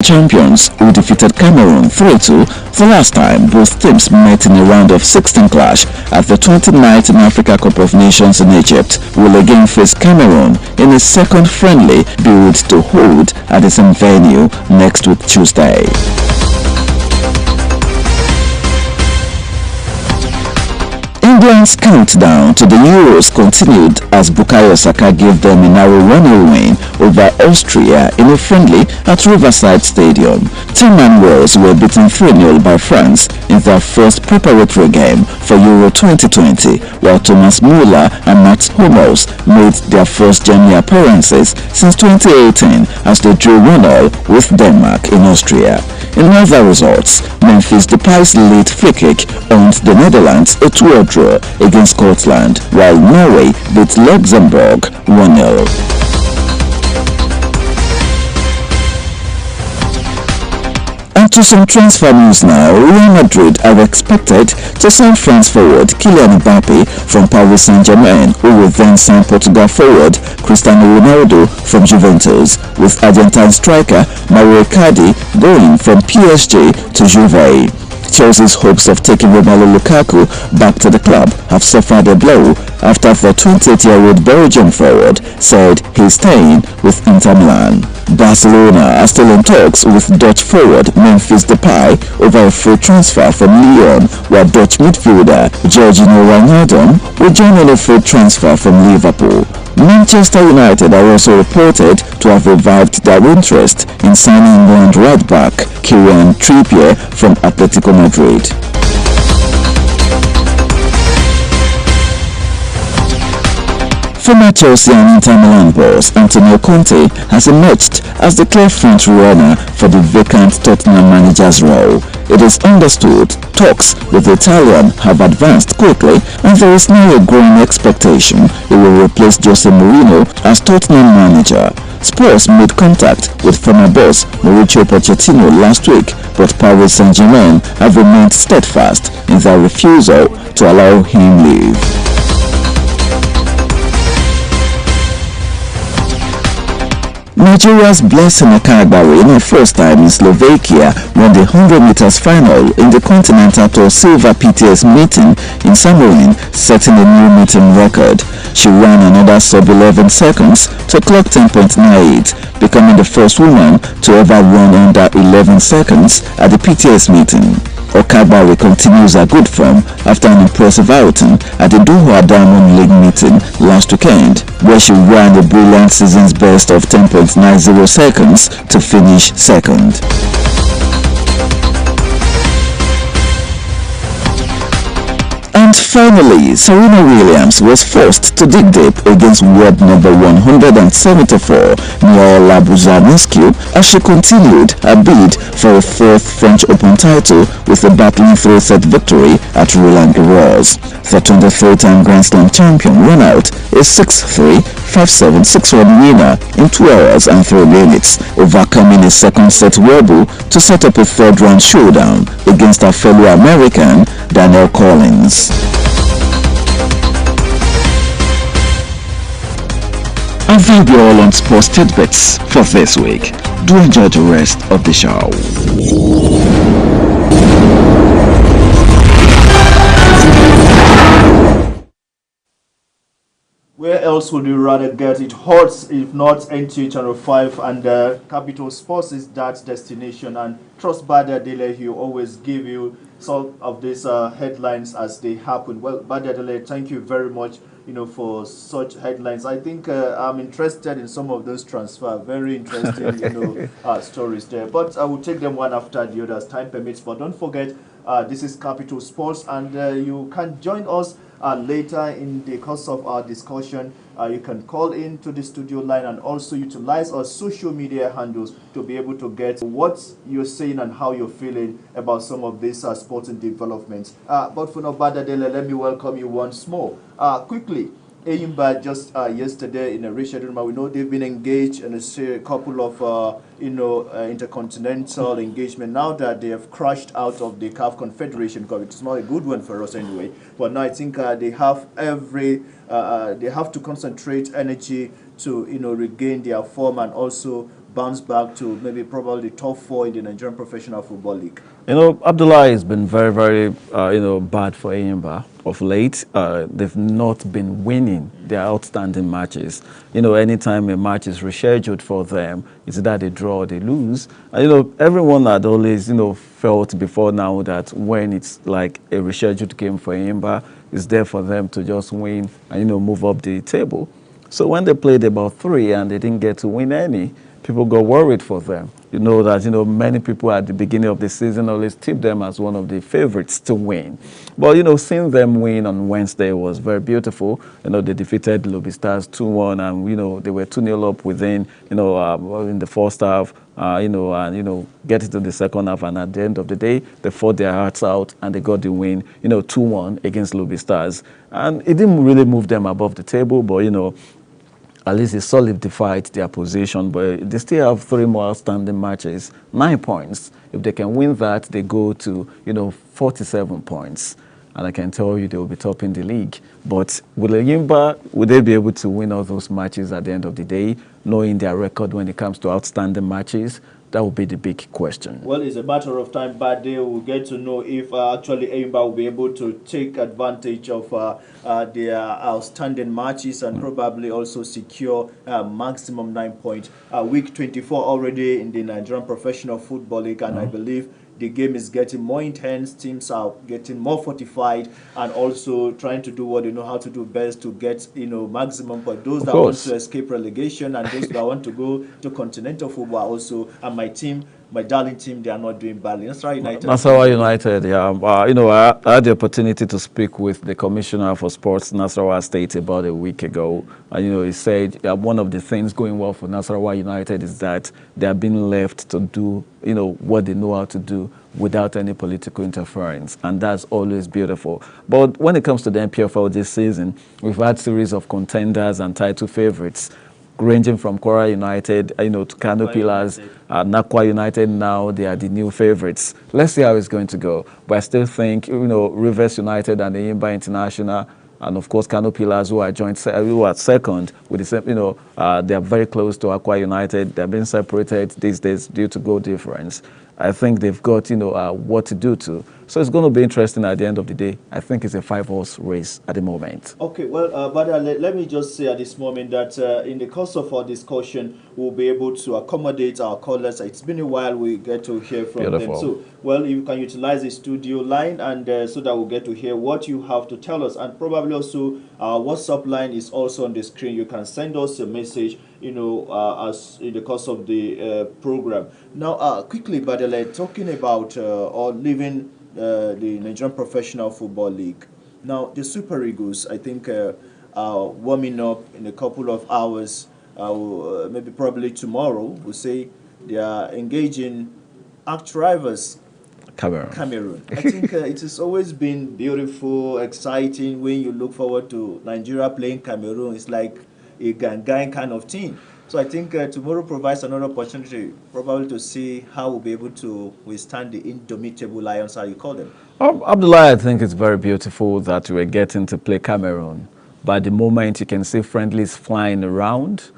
champions who defeated Cameroon 3-2 the last time both teams met in a round of 16 clash at the 2019 Africa Cup of Nations in Egypt will again face Cameroon in a second friendly bid to hold at the same venue next week Tuesday. England's countdown to the Euros continued as Bukayo Saka gave them a narrow 1-0 win over Austria in a friendly at Riverside Stadium. Team Wales were beaten 3-0 by France in their first preparatory game for Euro 2020, while Thomas Müller and Mats Hummels made their first Germany appearances since 2018 as they drew 1-0 with Denmark in Austria. In other results, Memphis Depay's late free kick earned the Netherlands a 2-0 draw against Scotland, while Norway beat Luxembourg 1-0. And to some transfer news now, Real Madrid are expected to sign France forward Kylian Mbappe from Paris Saint-Germain, who will then sign Portugal forward Cristiano Ronaldo from Juventus, with Argentine striker Mauro Icardi going from PSG to Juve. Chelsea's hopes of taking Romelu Lukaku back to the club have suffered a blow after the 28-year-old Belgian forward said he's staying with Inter Milan. Barcelona are still in talks with Dutch forward Memphis Depay over a free transfer from Lyon, while Dutch midfielder Georginio Wijnaldum will join on a free transfer from Liverpool. Manchester United are also reported to have revived their interest in signing England right back Kieran Trippier from Atletico Madrid. Former Chelsea and Inter Milan boss Antonio Conte has emerged as the clear front runner for the vacant Tottenham manager's role. It is understood talks with the Italian have advanced quickly, and there is now a growing expectation he will replace Jose Mourinho as Tottenham manager. Spurs made contact with former boss Mauricio Pochettino last week, but Paris Saint-Germain have remained steadfast in their refusal to allow him leave. Nigeria's Blessing Akagbare, in her first time in Slovakia, won the 100 meters final in the Continental Tour Silver PTS meeting in Samorin, setting a new meeting record. She ran another sub-11 seconds to clock 10.98, becoming the first woman to ever run under 11 seconds at the PTS meeting. Okagbare continues her good form after an impressive outing at the Doha Diamond League meeting last weekend, where she ran a brilliant season's best of 10.90 seconds to finish second. And finally, Serena Williams was forced to dig deep against world number 174, Niola Buzanescu, as she continued her bid for a fourth French Open title with a battling 3-set victory at Roland Garros. The 23-time Grand Slam champion ran out a 6-3, 5-7, 6-1 winner in 2 hours and 3 minutes, overcoming a second set wobble to set up a third-round showdown against her fellow American Danielle Collins. And that'll be all on sports tidbits for this week. Do enjoy the rest of the show. Where else would you rather get it hot if not NTA Channel 5, and Capital Sports is that destination, and trust Badia Dele, he always give you some of these headlines as they happen. Well, Badia Dele, thank you very much, for such headlines. I think I'm interested in some of those transfer, very interesting, stories there. But I will take them one after the other as time permits. But don't forget, this is Capital Sports, and you can join us later in the course of our discussion. You can call in to the studio line and also utilize our social media handles to be able to get what you're saying and how you're feeling about some of these sporting developments. But for now, Badadele, let me welcome you once more. Quickly, Eyimba just yesterday in a reschedule, we know they've been engaged in a couple of intercontinental engagement. Now that they have crashed out of the CAF Confederation Cup, it's not a good one for us anyway. But now I think they have they have to concentrate energy to regain their form and also bounce back to maybe probably the top four in the Nigerian Professional Football League? You know, Abdullahi has been very, very, bad for Eyimba of late. They've not been winning their outstanding matches. You know, anytime a match is rescheduled for them, it's either they draw or they lose. And, you know, everyone had always, felt before now that when it's like a rescheduled game for Eyimba, it's there for them to just win and, move up the table. So when they played about 3 and they didn't get to win any, people got worried for them. You know that, many people at the beginning of the season always tip them as one of the favorites to win. But, seeing them win on Wednesday was very beautiful. You know, they defeated Lobby Stars 2-1 and, they were 2-0 up within, in the first half, get into the second half. And at the end of the day, they fought their hearts out and they got the win, 2-1 against Lobby Stars. And it didn't really move them above the table, but, at least it solidified their position, but they still have 3 more outstanding matches, 9 points. If they can win that, they go to, 47 points. And I can tell you they will be topping the league. But will they be able to win all those matches at the end of the day, knowing their record when it comes to outstanding matches? That will be the big question. Well, it's a matter of time, but they will get to know if actually Eyimba will be able to take advantage of their outstanding matches and probably also secure maximum 9 points. Week 24 already in the Nigerian Professional Football League, and I believe the game is getting more intense. Teams are getting more fortified and also trying to do what they know how to do best to get, maximum. But those that want to escape relegation and those that want to go to continental football also, and my darling team, they are not doing badly. Nasarawa United. Nasarawa United, yeah. I had the opportunity to speak with the Commissioner for Sports, Nasarawa State, about a week ago. And, he said one of the things going well for Nasarawa United is that they are being left to do, what they know how to do without any political interference. And that's always beautiful. But when it comes to the NPFL this season, we've had series of contenders and title favorites, ranging from Kwara United, to Kano Pillars, Nakwa United now, they are the new favorites. Let's see how it's going to go. But I still think, Rivers United and the Eyimba International, and of course Kano Pillars, who are second with the same, they are very close to Akwa United. They're being separated these days due to goal difference. I think they've got, what to do to. So it's going to be interesting at the end of the day. I think it's a 5-horse race at the moment. Okay, well, but let me just say at this moment that in the course of our discussion, we'll be able to accommodate our callers. It's been a while we get to hear from them. So, well, you can utilize the studio line and so that we'll get to hear what you have to tell us. And probably also our WhatsApp line is also on the screen. You can send us a message, as in the course of the program. Now, quickly, Badele, talking about or leaving the Nigerian Professional Football League. Now, the Super Eagles, I think, are warming up in a couple of hours, maybe probably tomorrow. We'll say they are engaging arch rivals, Cameroon. I think it has always been beautiful, exciting when you look forward to Nigeria playing Cameroon. It's like a gang kind of team. So I think tomorrow provides another opportunity probably to see how we'll be able to withstand the indomitable Lions, how you call them. Abdullah, I think it's very beautiful that we're getting to play Cameroon. But at the moment, you can see friendlies flying around.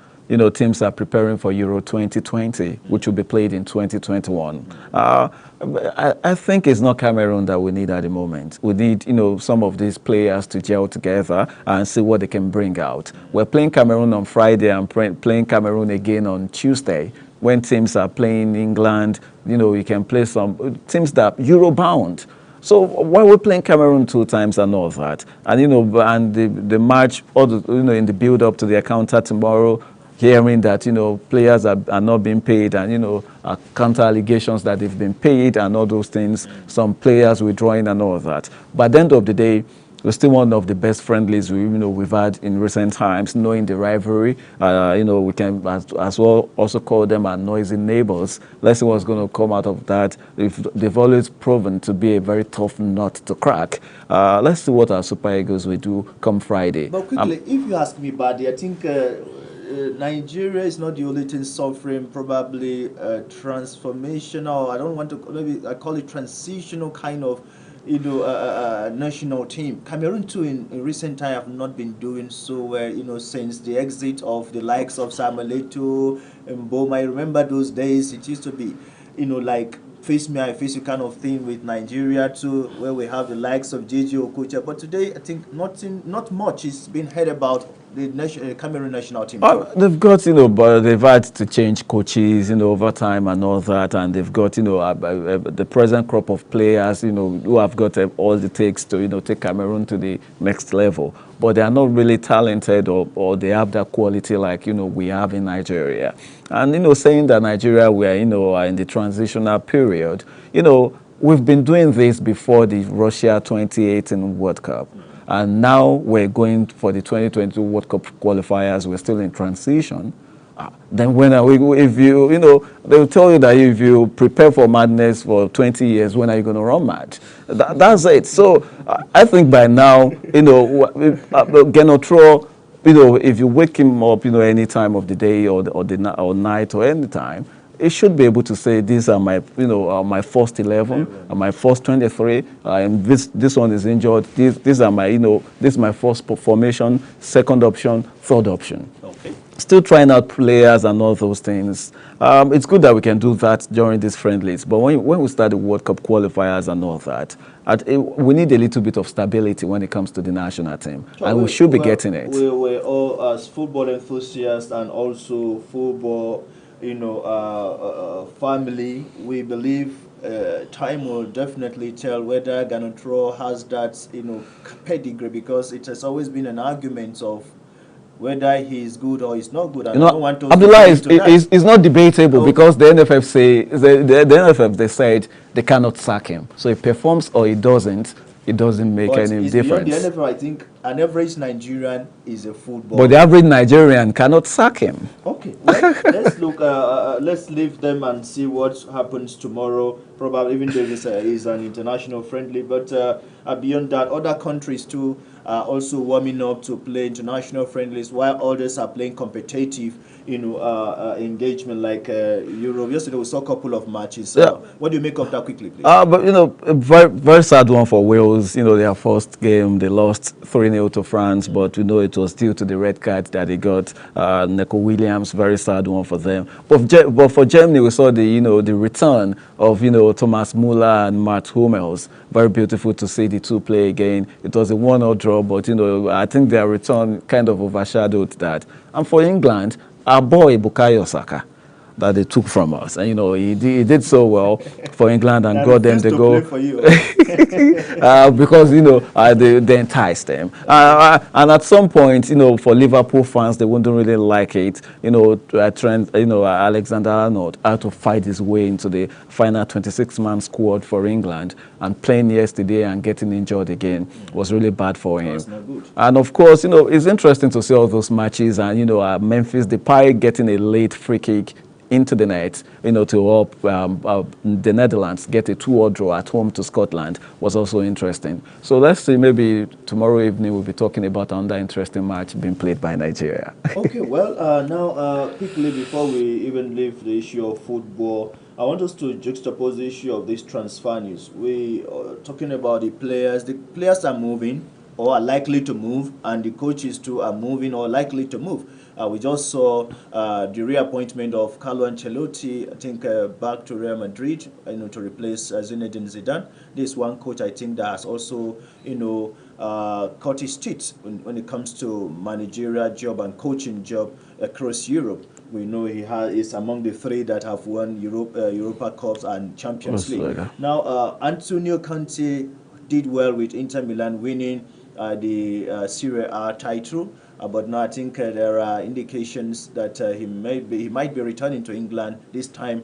Teams are preparing for Euro 2020, which will be played in 2021. I think it's not Cameroon that we need at the moment. We need, some of these players to gel together and see what they can bring out. We're playing Cameroon on Friday and playing Cameroon again on Tuesday. When teams are playing England, you can play some teams that are Euro-bound. So why we're playing Cameroon 2 times and all that, and and the match, in the build-up to the encounter tomorrow, hearing that players are not being paid and counter allegations that they've been paid and all those things, some players withdrawing and all that. But at the end of the day, we're still one of the best friendlies we've had in recent times, knowing the rivalry. We can as well also call them our noisy neighbors. Let's see what's going to come out of that. They've always proven to be a very tough nut to crack. Let's see what our Super Eagles will do come Friday. But quickly, if you ask me, Buddy, I think Nigeria is not the only thing suffering probably transformational, I don't want to, maybe I call it transitional kind of national team. Cameroon too in recent time have not been doing so well, since the exit of the likes of Samuel Eto'o and Mboma. I remember those days. It used to be, like face me, I face you kind of thing with Nigeria too, where we have the likes of JJ Okocha. But today, I think not much is being heard about the Cameroon national team. They've got, but they've had to change coaches, over time and all that, and they've got, the present crop of players, who have got all it takes to, take Cameroon to the next level. But they are not really talented, or they have that quality like, we have in Nigeria. And, saying that Nigeria, we are, in the transitional period, we've been doing this before the Russia 2018 World Cup. And now we're going for the 2022 World Cup qualifiers. We're still in transition. Then if they'll tell you that if you prepare for madness for 20 years, when are you going to run mad? That's it. So I think by now, Genotro, if you wake him up, any time of the day or night or any time, it should be able to say these are my, my first 11, my first 23, and this one is injured. These are my, this is my first formation, second option, third option. Okay. Still trying out players and all those things. It's good that we can do that during these friendlies, but when we start the World Cup qualifiers and all that, we need a little bit of stability when it comes to the national team, and we should be getting it. We're all, as football enthusiasts and also football family, we believe time will definitely tell whether Genotro has that, pedigree, because it has always been an argument of whether he's good or he's not good. And I don't want to Abdullah is not debatable, because the NFF the NFF, they said they cannot sack him. So he performs or he doesn't, it doesn't make any difference. The NFL, I think an average Nigerian is a footballer. But the average Nigerian cannot sack him. Okay, well, let's look. Let's leave them and see what happens tomorrow. Probably, even though this is an international friendly, but beyond that, other countries too are also warming up to play international friendlies, while others are playing competitive, engagement like Europe. Yesterday we saw a couple of matches. What do you make of that quickly, please? But a very, very sad one for Wales. Their first game, they lost 3-0 to France, but it was due to the red card that they got. Neco Williams, very sad one for them. But for Germany, we saw the the return of Thomas Müller and Mats Hummels. Very beautiful to see the two play again. It was a 1-0 draw, but I think their return kind of overshadowed that. And for England, our boy Bukayo Saka, that they took from us, and he did so well for England and got them the goal for you. because they enticed them, and at some point for Liverpool fans, they wouldn't really like it. Trent, Alexander-Arnold had to fight his way into the final 26-man squad for England, and playing yesterday and getting injured again was really bad for him. That's not good. And of course, it's interesting to see all those matches, and Memphis Depay getting a late free kick into the net, to help the Netherlands get a 2-2 draw at home to Scotland was also interesting. So let's see, maybe tomorrow evening we'll be talking about another interesting match being played by Nigeria. Okay, well, now quickly before we even leave the issue of football, I want us to juxtapose the issue of this transfer news. We are talking about the players. The players are moving or are likely to move, and the coaches too are moving or likely to move. We just saw the reappointment of Carlo Ancelotti, I think, back to Real Madrid, to replace Zinedine Zidane. This one coach, I think, that has also, cut his teeth when it comes to managerial job and coaching job across Europe. We know he is among the three that have won Europa Cups and Champions League. Now, Antonio Conte did well with Inter Milan, winning the Serie A title. But now I think there are indications that he might be returning to England this time,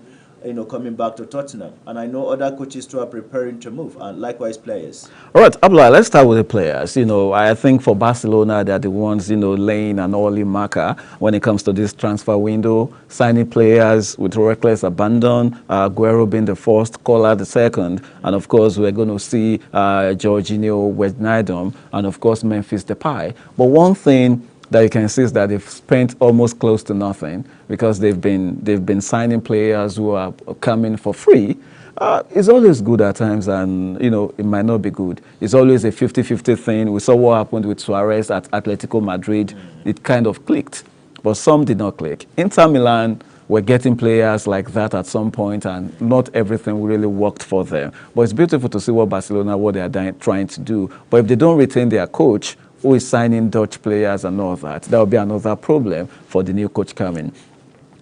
coming back to Tottenham. And I know other coaches too are preparing to move, and likewise players. All right, Abdullah, let's start with the players. I think for Barcelona, they're the ones, laying an early marker when it comes to this transfer window, signing players with reckless abandon, Aguero being the first, Kola the second, and of course, we're going to see Jorginho, Wijnaldum, and of course, Memphis Depay. But one thing that you can see is that they've spent almost close to nothing because they've been signing players who are coming for free. It's always good at times, and it might not be good. It's always a 50-50 thing. We saw what happened with Suarez at Atletico Madrid. It kind of clicked, but some did not click. Inter Milan were getting players like that at some point, and not everything really worked for them. But it's beautiful to see what Barcelona, what they are trying to do. But if they don't retain their coach, who is signing Dutch players and all that, that will be another problem for the new coach coming.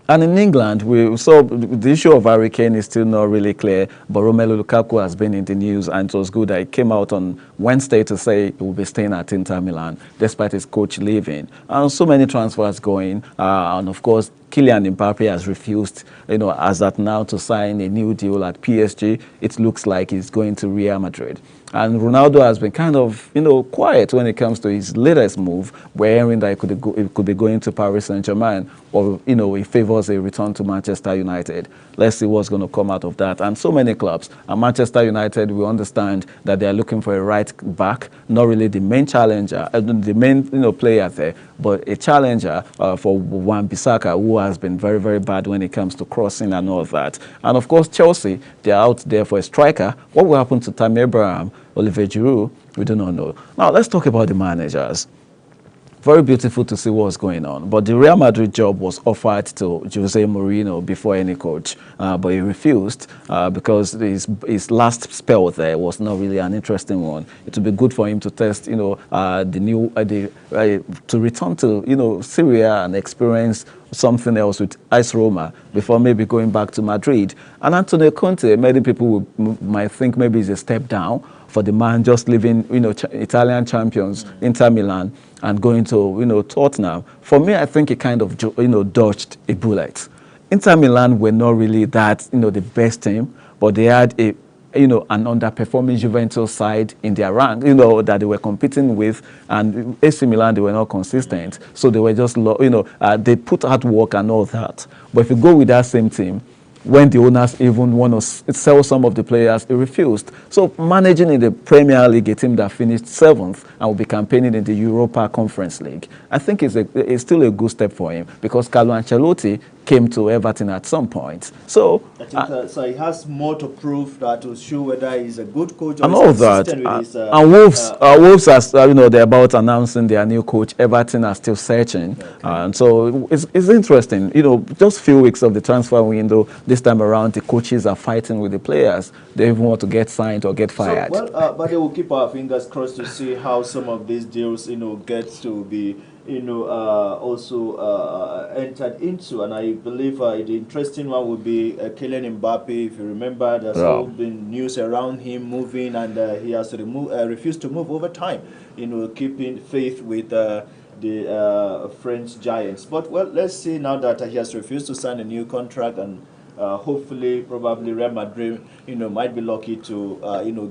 And in England, we saw the issue of Harry Kane is still not really clear, but Romelu Lukaku has been in the news, and it was good that he came out on Wednesday to say he will be staying at Inter Milan, despite his coach leaving. And so many transfers going, and of course, Kylian Mbappe has refused, as at now, to sign a new deal at PSG. It looks like he's going to Real Madrid. And Ronaldo has been kind of, quiet when it comes to his latest move. We're hearing that he could be going to Paris Saint-Germain, or, he favors a return to Manchester United. Let's see what's going to come out of that. And so many clubs. And Manchester United, we understand that they are looking for a right back, not really the main challenger, the main, player there, but a challenger for Wan-Bissaka, who has been very, very bad when it comes to crossing and all that. And of course, Chelsea, they're out there for a striker. What will happen to Tammy Abraham, Olivier Giroud? We do not know. Now, let's talk about the managers. Very beautiful to see what's going on. But the Real Madrid job was offered to Jose Mourinho before any coach, but he refused because his last spell there was not really an interesting one. It would be good for him to test, to return to, Syria and experience something else with AS Roma before maybe going back to Madrid. And Antonio Conte, many people might think maybe it's a step down for the man just leaving, Italian champions, Inter Milan, and going to, Tottenham. For me, I think he kind of, dodged a bullet. Inter Milan were not really that, the best team, but they had a, an underperforming Juventus side in their rank, that they were competing with, and AC Milan, they were not consistent. So they were just, they put out work and all that. But if you go with that same team, when the owners even want to sell some of the players, he refused. So managing in the Premier League, a team that finished 7th and will be campaigning in the Europa Conference League, I think it's still a good step for him, because Carlo Ancelotti came to Everton at some point. So I think so he has more to prove, that to show whether he's a good coach or and all that. And Wolves, as they're about announcing their new coach. Everton are still searching, and so it's interesting. Just a few weeks of the transfer window. This time around, the coaches are fighting with the players. They even want to get signed or get fired. So, but they will keep our fingers crossed to see how some of these deals, get to be, also entered into. And I believe the interesting one would be Kylian Mbappe. If you remember, there's all been news around him moving, and he has refused to move over time. Keeping faith with the French giants. But well, let's see now that he has refused to sign a new contract, and hopefully, probably Real Madrid, might be lucky to,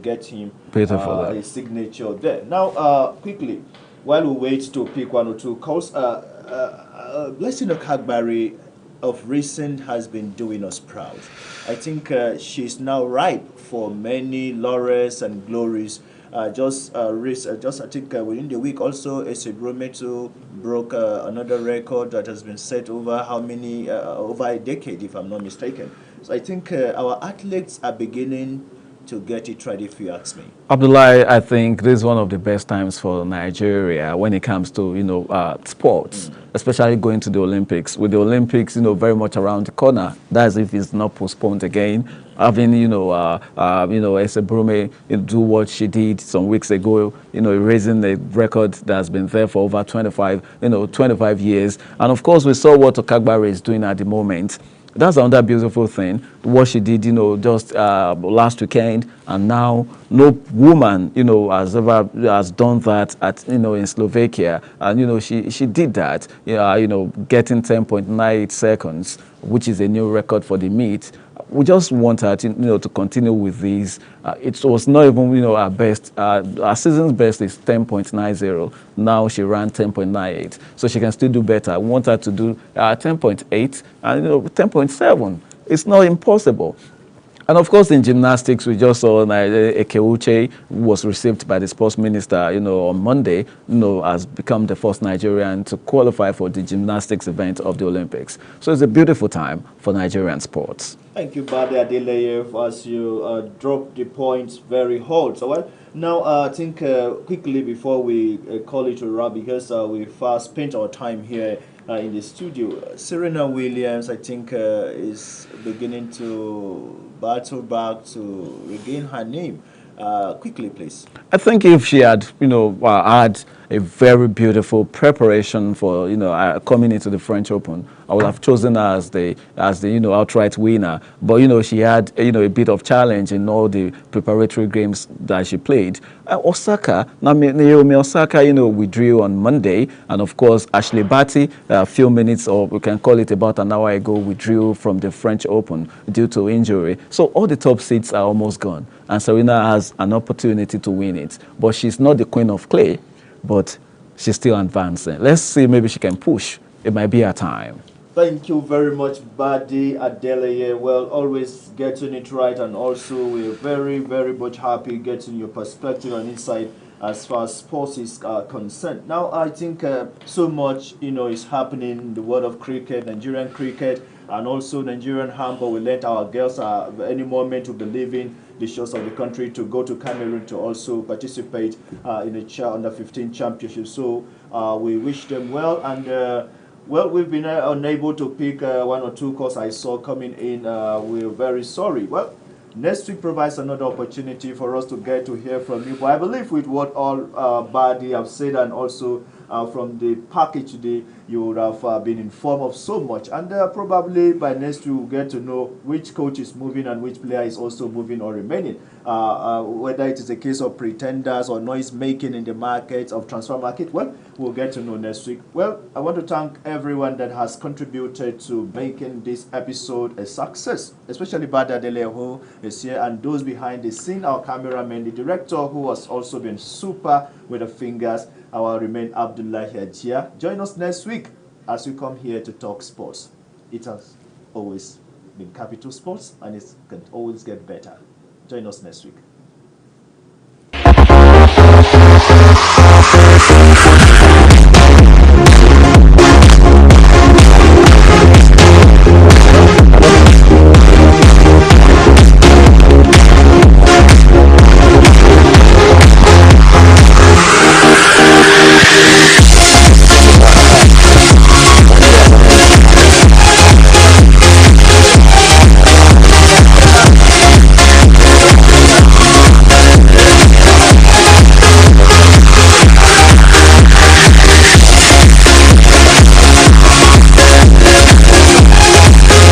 get him a signature there. Now, quickly, while we wait to pick one or two calls, Blessing Okagbare of recent has been doing us proud. I think she's now ripe for many laurels and glories. I think within the week also, Ese Brometo broke another record that has been set over how many, over a decade, if I'm not mistaken. So I think our athletes are beginning to get it right, if you ask me. Abdullahi, I think this is one of the best times for Nigeria when it comes to sports, especially going to the Olympics. With the Olympics, very much around the corner. That's if it's not postponed again. Having Ese Brome do what she did some weeks ago, raising a record that's been there for over 25 years. And of course, we saw what Okagbare is doing at the moment. That's another beautiful thing. What she did, just last weekend, and now no woman, has done that at, in Slovakia. And she did that, getting 10.98 seconds, which is a new record for the meet. We just want her to continue with these. It was not even our best. Our season's best is 10.90. Now she ran 10.98, so she can still do better. We want her to do 10.8 and 10.7. It's not impossible. And of course, in gymnastics, we just saw Ekeuche, who was received by the sports minister, on Monday, has become the first Nigerian to qualify for the gymnastics event of the Olympics. So it's a beautiful time for Nigerian sports. Thank you, Bade Adeleye, as you dropped the points very hard. So, well, now I think quickly before we call it a wrap, because we fast spent our time here in the studio, Serena Williams, I think, is beginning to battle back to regain her name. Quickly, please. I think if she had, had a very beautiful preparation for, coming into the French Open, I would have chosen her as the outright winner. But, she had, a bit of challenge in all the preparatory games that she played. Naomi Osaka, withdrew on Monday. And, of course, Ashley Barty, a few minutes, or we can call it about an hour ago, withdrew from the French Open due to injury. So all the top seeds are almost gone. And Serena has an opportunity to win it. But she's not the queen of clay, but she's still advancing. Let's see, maybe she can push. It might be her time. Thank you very much, Bade Adeleye. Well, always getting it right, and also we're very, very much happy getting your perspective and insight as far as sports is concerned. Now, I think so much, is happening in the world of cricket, Nigerian cricket, and also Nigerian handball. We let our girls any moment to be leaving the shores of the country to go to Cameroon to also participate in the under-15 championship. So we wish them well, and well, we've been unable to pick one or two calls I saw coming in. We're very sorry. Well, next week provides another opportunity for us to get to hear from you. But I believe with what all Badi have said, and also from the package today, you would have been informed of so much. And probably by next week, we'll get to know which coach is moving and which player is also moving or remaining. Whether it is a case of pretenders or noise making in the market, of transfer market, well, we'll get to know next week. Well, I want to thank everyone that has contributed to making this episode a success, especially Bade Adeleye, who is here, and those behind the scene, our cameraman, the director, who has also been super with the fingers. I will remain Abdullahi Ajia. Join us next week as we come here to talk sports. It has always been Capital Sports, and it can always get better. Join us next week.